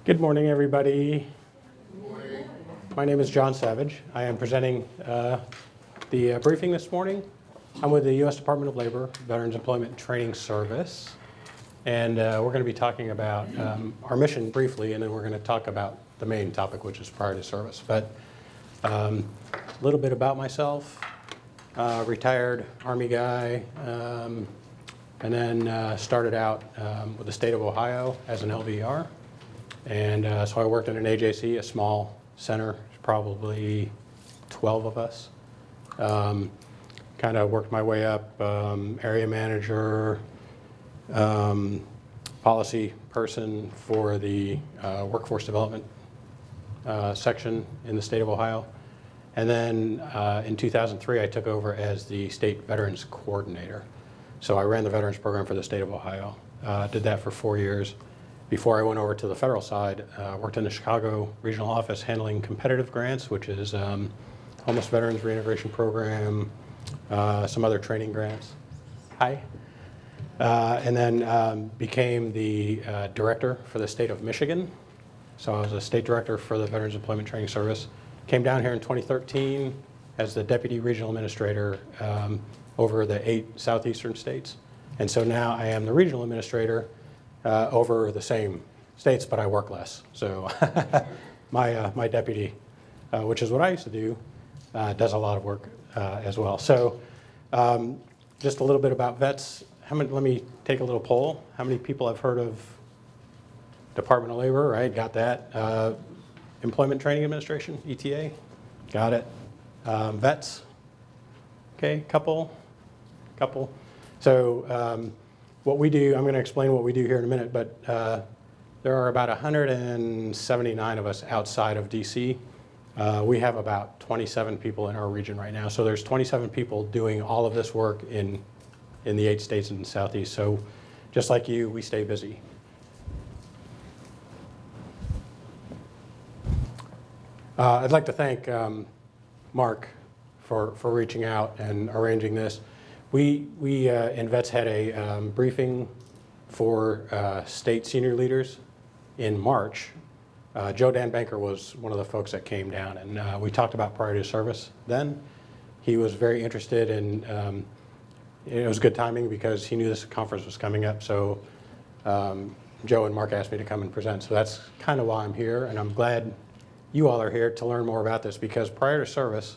Good morning, everybody. Good morning. My name is John Savage. I am presenting the briefing this morning. I'm with the U.S. Department of Labor, Veterans Employment and Training Service, and we're going to be talking about our mission briefly, and then we're going to talk about the main topic, which is prior to service. But a little bit about myself. Retired Army guy, and then started out with the state of Ohio as an LVR. And so I worked in an AJC, a small center, probably 12 of us. Kind of worked my way up, area manager, policy person for the workforce development section in the state of Ohio. And then in 2003, I took over as the state veterans coordinator. So I ran the veterans program for the state of Ohio. Did that for 4 years. Before I went over to the federal side, worked in the Chicago regional office handling competitive grants, which is Homeless Veterans Reintegration Program, some other training grants. Hi. And then became the director for the state of Michigan. So I was a state director for the Veterans Employment Training Service. Came down here in 2013 as the deputy regional administrator over the 8 southeastern states. And so now I am the regional administrator over the same states, but I work less. So my deputy, which is what I used to do, does a lot of work as well. So just a little bit about vets. Let me take a little poll. How many people have heard of Department of Labor, right? Got that. Employment Training Administration, ETA, got it. Vets, okay, couple. So what we do, I'm going to explain what we do here in a minute, but there are about 179 of us outside of DC. We have about 27 people in our region right now. So there's 27 people doing all of this work in the 8 states in the Southeast. So just like you, we stay busy. I'd like to thank Mark for reaching out and arranging this. We in Vets had a briefing for state senior leaders in March. Joe Dan Banker was one of the folks that came down, and we talked about priority of service then. He was very interested, and it was good timing because he knew this conference was coming up. So Joe and Mark asked me to come and present. So that's kind of why I'm here, and I'm glad you all are here to learn more about this, because prior to service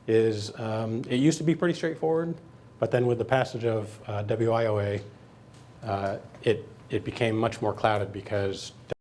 is, it used to be pretty straightforward, but then with the passage of WIOA, it became much more clouded because